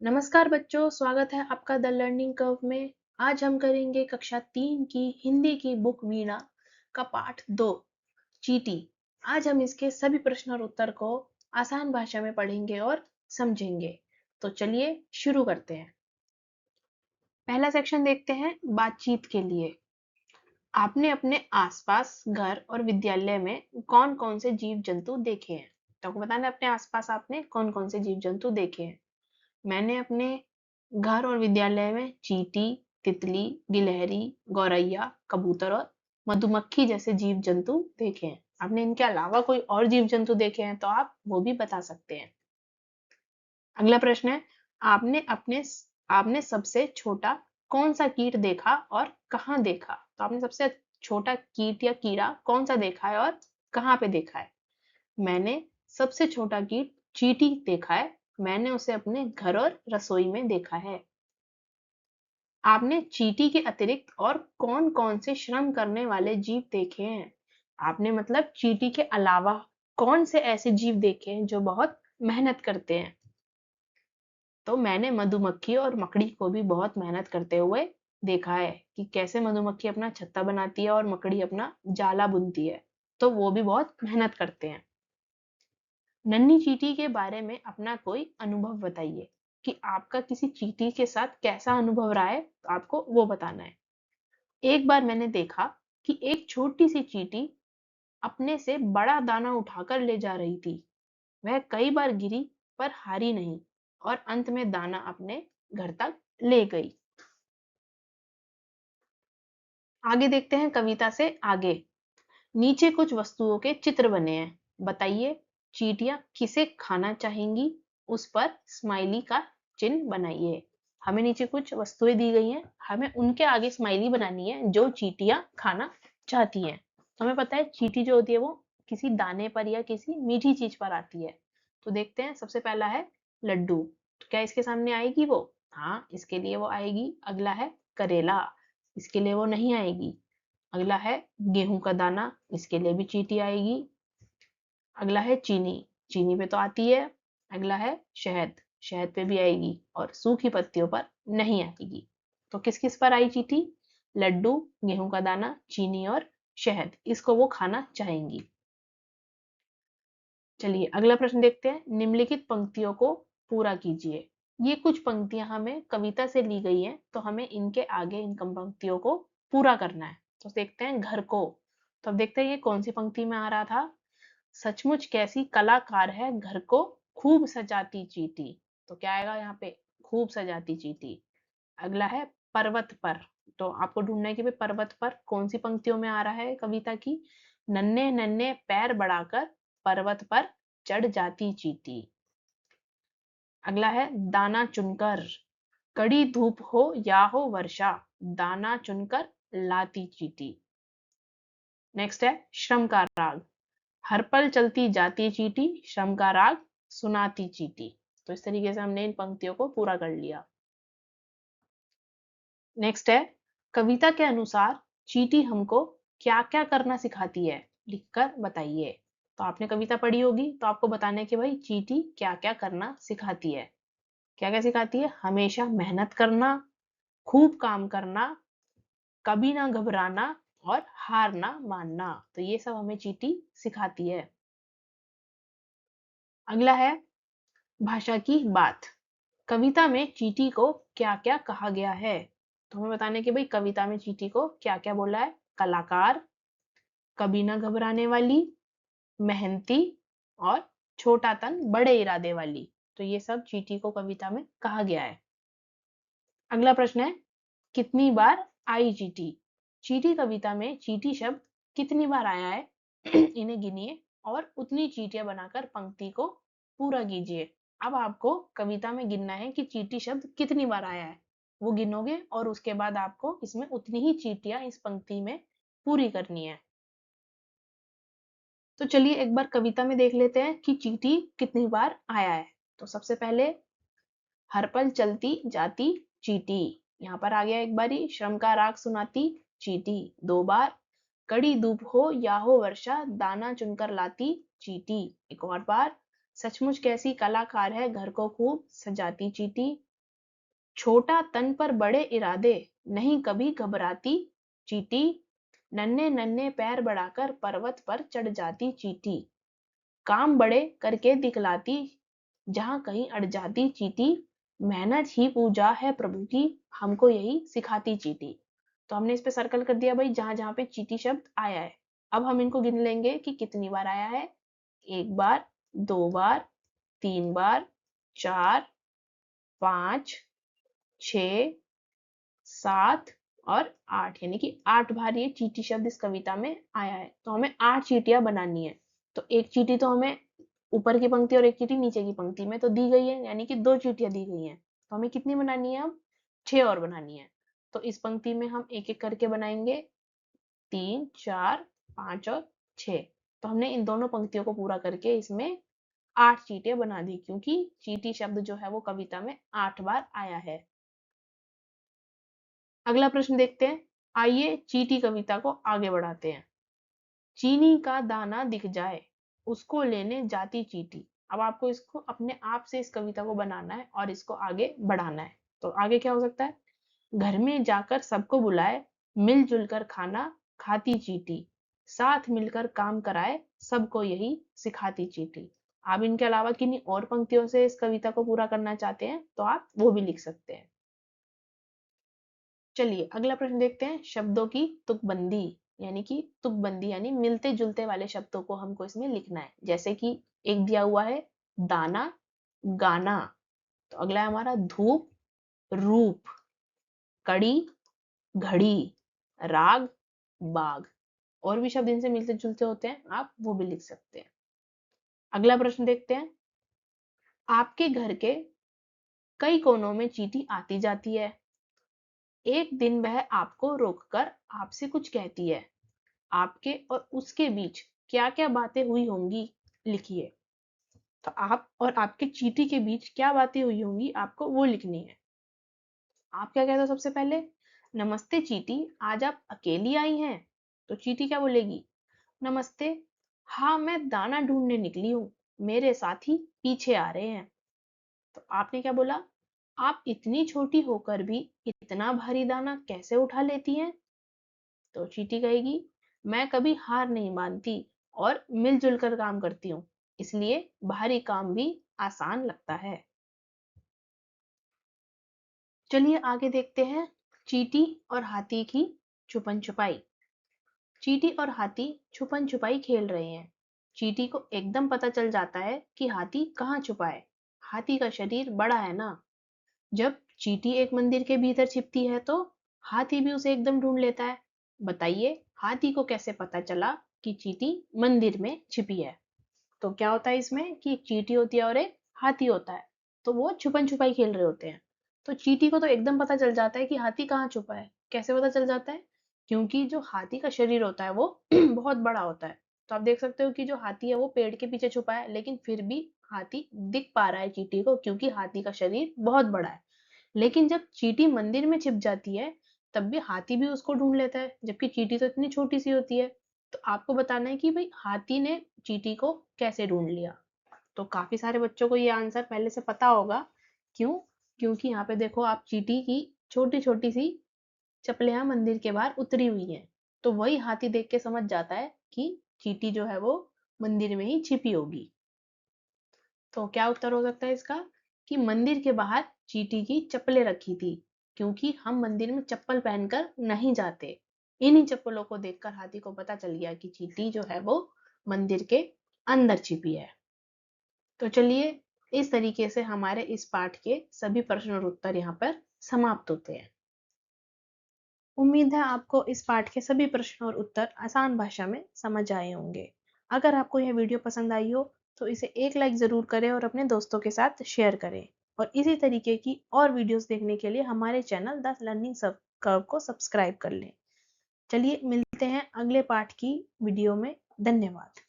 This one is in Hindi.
नमस्कार बच्चों, स्वागत है आपका द लर्निंग कर्व में। आज हम करेंगे कक्षा 3 की हिंदी की बुक वीणा का पाठ 2 चींटी। आज हम इसके सभी प्रश्न और उत्तर को आसान भाषा में पढ़ेंगे और समझेंगे। तो चलिए शुरू करते हैं। पहला सेक्शन देखते हैं, बातचीत के लिए। आपने अपने आसपास घर और विद्यालय में कौन कौन से जीव जंतु देखे हैं? तो आपको बताना है अपने आसपास आपने कौन कौन से जीव जंतु देखे हैं। मैंने अपने घर और विद्यालय में चींटी, तितली, गिलहरी, गौरैया, कबूतर और मधुमक्खी जैसे जीव जंतु देखे हैं। आपने इनके अलावा कोई और जीव जंतु देखे हैं तो आप वो भी बता सकते हैं। अगला प्रश्न है, आपने अपने आपने सबसे छोटा कौन सा कीट देखा और कहाँ देखा? तो आपने सबसे छोटा कीट या कीड़ा कौन सा देखा है और कहाँ पे देखा है? मैंने सबसे छोटा कीट चींटी देखा है। मैंने उसे अपने घर और रसोई में देखा है। आपने चींटी के अतिरिक्त और कौन-कौन से श्रम करने वाले जीव देखे हैं? आपने मतलब चींटी के अलावा कौन से ऐसे जीव देखे हैं जो बहुत मेहनत करते हैं? तो मैंने मधुमक्खी और मकड़ी को भी बहुत मेहनत करते हुए देखा है कि कैसे मधुमक्खी अपना छत्ता बनाती है और मकड़ी अपना जाला बुनती है। तो वो भी बहुत मेहनत करते हैं। नन्ही चींटी के बारे में अपना कोई अनुभव बताइए कि आपका किसी चींटी के साथ कैसा अनुभव रहा है, तो आपको वो बताना है। एक बार मैंने देखा कि एक छोटी सी चींटी अपने से बड़ा दाना उठाकर ले जा रही थी। वह कई बार गिरी पर हारी नहीं और अंत में दाना अपने घर तक ले गई। आगे देखते हैं कविता से आगे। नीचे कुछ वस्तुओं के चित्र बने हैं। बताइए चींटियां किसे खाना चाहेंगी? उस पर स्माइली का चिन्ह बनाइए। हमें नीचे कुछ वस्तुएं दी गई हैं, हमें उनके आगे स्माइली बनानी है जो चींटियां खाना चाहती हैं। तो हमें पता है चींटी जो होती है वो किसी दाने पर या किसी मीठी चीज पर आती है। तो देखते हैं, सबसे पहला है लड्डू। तो क्या इसके सामने आएगी वो? हाँ, इसके लिए वो आएगी। अगला है करेला, इसके लिए वो नहीं आएगी। अगला है गेहूं का दाना, इसके लिए भी चींटी आएगी। अगला है चीनी, चीनी पे तो आती है। अगला है शहद, शहद पे भी आएगी और सूखी पत्तियों पर नहीं आएगी। तो किस किस पर आई चींटी? लड्डू, गेहूं का दाना, चीनी और शहद, इसको वो खाना चाहेंगी। चलिए अगला प्रश्न देखते हैं। निम्नलिखित पंक्तियों को पूरा कीजिए। ये कुछ पंक्तियां हमें कविता से ली गई हैं, तो हमें इनके आगे इन पंक्तियों को पूरा करना है। तो देखते हैं घर को। तो अब देखते हैं ये कौन सी पंक्ति में आ रहा था। सचमुच कैसी कलाकार है घर को खूब सजाती चींटी। तो क्या आएगा यहाँ पे? खूब सजाती चींटी। अगला है पर्वत पर। तो आपको ढूंढना है कि भाई पर्वत पर कौन सी पंक्तियों में आ रहा है कविता की। नन्हे नन्हे पैर बढ़ाकर पर्वत पर चढ़ जाती चींटी। अगला है दाना चुनकर। कड़ी धूप हो या हो वर्षा, दाना चुनकर लाती चींटी। नेक्स्ट है श्रम का राग। हर पल चलती जाती चींटी, श्रम का राग सुनाती चींटी। तो इस तरीके से हमने इन पंक्तियों को पूरा कर लिया। नेक्स्ट है कविता के अनुसार चींटी हमको क्या क्या करना सिखाती है, लिखकर बताइए। तो आपने कविता पढ़ी होगी तो आपको बताना है कि भाई चींटी क्या क्या करना सिखाती है। क्या क्या सिखाती है? हमेशा मेहनत करना, खूब काम करना, कभी ना घबराना और हार ना मानना। तो ये सब हमें चींटी सिखाती है। अगला है भाषा की बात। कविता में चींटी को क्या क्या कहा गया है? तो हमें बताने कि भाई कविता में चींटी को क्या क्या बोला है। कलाकार, कभी ना घबराने वाली, मेहनती और छोटा तन बड़े इरादे वाली। तो ये सब चींटी को कविता में कहा गया है। अगला प्रश्न है, कितनी बार आई चींटी? चींटी कविता में चींटी शब्द कितनी बार आया है इन्हें गिनिए और उतनी चींटियां बनाकर पंक्ति को पूरा कीजिए। अब आपको कविता में गिनना है कि चींटी शब्द कितनी बार आया है, वो गिनोगे और उसके बाद आपको इसमें उतनी ही चींटियां इस पंक्ति में पूरी करनी है। तो चलिए एक बार कविता में देख लेते हैं कि चींटी कितनी बार आया है। तो सबसे पहले हर पल चलती जाती चींटी, यहाँ पर आ गया एक बारी। श्रम का राग सुनाती चींटी, दो बार। कड़ी धूप हो या हो वर्षा, दाना चुनकर लाती चींटी, एक और बार। सचमुच कैसी कलाकार है घर को खूब सजाती चींटी, छोटा तन पर बड़े इरादे, नहीं कभी घबराती चींटी, नन्हे नन्हे पैर बढ़ाकर पर्वत पर चढ़ जाती चींटी, काम बड़े करके दिखलाती, जहां कहीं अड़ जाती चींटी, मेहनत ही पूजा है प्रभु की, हमको यही सिखाती चींटी। तो हमने इस पे सर्कल कर दिया भाई, जहां जहां पे चींटी शब्द आया है। अब हम इनको गिन लेंगे कि कितनी बार आया है। 1 बार, 2 बार, 3 बार, 4, 5, 6, 7 और 8, यानी कि 8 बार ये चींटी शब्द इस कविता में आया है। तो हमें 8 चींटियां बनानी है। तो एक चींटी तो हमें ऊपर की पंक्ति और एक चींटी नीचे की पंक्ति में तो दी गई है, यानी कि 2 चींटियां दी गई हैं। तो हमें कितनी बनानी है अब? 6 और बनानी है। तो इस पंक्ति में हम एक एक करके बनाएंगे, 3, 4, 5 और 6। तो हमने इन दोनों पंक्तियों को पूरा करके इसमें 8 चींटियां बना दी, क्योंकि चींटी शब्द जो है वो कविता में 8 बार आया है। अगला प्रश्न देखते हैं। आइए चींटी कविता को आगे बढ़ाते हैं। चीनी का दाना दिख जाए, उसको लेने जाती चींटी। अब आपको इसको अपने आप से इस कविता को बनाना है और इसको आगे बढ़ाना है। तो आगे क्या हो सकता है? घर में जाकर सबको बुलाए, मिलजुल कर खाना खाती चींटी, साथ मिलकर काम कराए, सबको यही सिखाती चींटी। आप इनके अलावा किन्हीं और पंक्तियों से इस कविता को पूरा करना चाहते हैं तो आप वो भी लिख सकते हैं। चलिए अगला प्रश्न देखते हैं। शब्दों की तुकबंदी, यानी कि तुकबंदी यानी मिलते जुलते वाले शब्दों को हमको इसमें लिखना है। जैसे कि एक दिया हुआ है दाना, गाना। तो अगला है हमारा धूप, रूप, कड़ी, घड़ी, राग, बाग। और भी शब्द इनसे मिलते जुलते होते हैं, आप वो भी लिख सकते हैं। अगला प्रश्न देखते हैं। आपके घर के कई कोनों में चींटी आती जाती है, एक दिन वह आपको रोककर आपसे कुछ कहती है, आपके और उसके बीच क्या क्या बातें हुई होंगी लिखिए। तो आप और आपके चींटी के बीच क्या बातें हुई होंगी आपको वो लिखनी है। आप क्या कहते हो सबसे पहले? नमस्ते चींटी, आज आप अकेली आई हैं? तो चींटी क्या बोलेगी? नमस्ते, हाँ मैं दाना ढूंढने निकली हूँ, मेरे साथी पीछे आ रहे हैं। तो आपने क्या बोला? आप इतनी छोटी होकर भी इतना भारी दाना कैसे उठा लेती हैं? तो चींटी कहेगी, मैं कभी हार नहीं मानती और मिलजुल कर काम करती हूँ, इसलिए भारी काम भी आसान लगता है। चलिए आगे देखते हैं। चींटी और हाथी की छुपन छुपाई। चींटी और हाथी छुपन छुपाई खेल रहे हैं। चींटी को एकदम पता चल जाता है कि हाथी कहाँ छुपा है। हाथी का शरीर बड़ा है ना। जब चींटी एक मंदिर के भीतर छिपती है तो हाथी भी उसे एकदम ढूंढ लेता है। बताइए हाथी को कैसे पता चला कि चींटी मंदिर में छिपी है? तो क्या होता है इसमें कि एक चींटी होती है और एक हाथी होता है। तो वो छुपन छुपाई खेल रहे होते हैं। तो चींटी को तो एकदम पता चल जाता है कि हाथी कहाँ छुपा है। कैसे पता चल जाता है? क्योंकि जो हाथी का शरीर होता है वो बहुत बड़ा होता है। तो आप देख सकते हो कि जो हाथी है वो पेड़ के पीछे छुपा है, लेकिन फिर भी हाथी दिख पा रहा है चींटी को, क्योंकि हाथी का शरीर बहुत बड़ा है। लेकिन जब चींटी मंदिर में छिप जाती है तब भी हाथी भी उसको ढूंढ लेता है, जबकि चींटी तो इतनी छोटी सी होती है। तो आपको बताना है कि भाई हाथी ने चींटी को कैसे ढूंढ लिया। तो काफी सारे बच्चों को ये आंसर पहले से पता होगा। क्यों? क्योंकि यहाँ पे देखो आप, चींटी की छोटी छोटी सी चपलियां मंदिर के बाहर उतरी हुई हैं। तो वही हाथी देख के समझ जाता है कि चींटी जो है वो मंदिर में ही छिपी होगी। तो क्या उत्तर हो सकता है इसका? कि मंदिर के बाहर चींटी की चप्पलें रखी थी, क्योंकि हम मंदिर में चप्पल पहनकर नहीं जाते। इन्हीं चप्पलों को देखकर हाथी को पता चल गया कि चींटी जो है वो मंदिर के अंदर छिपी है। तो चलिए इस तरीके से हमारे इस पाठ के सभी प्रश्न और उत्तर यहाँ पर समाप्त होते हैं। उम्मीद है आपको इस पाठ के सभी प्रश्न और उत्तर आसान भाषा में समझ आए होंगे। अगर आपको यह वीडियो पसंद आई हो तो इसे एक लाइक ज़रूर करें और अपने दोस्तों के साथ शेयर करें। और इसी तरीके की और वीडियोस देखने के लिए हमारे चैनल द लर्निंग कर्व को सब्सक्राइब कर लें। चलिए मिलते हैं अगले पाठ की वीडियो में। धन्यवाद।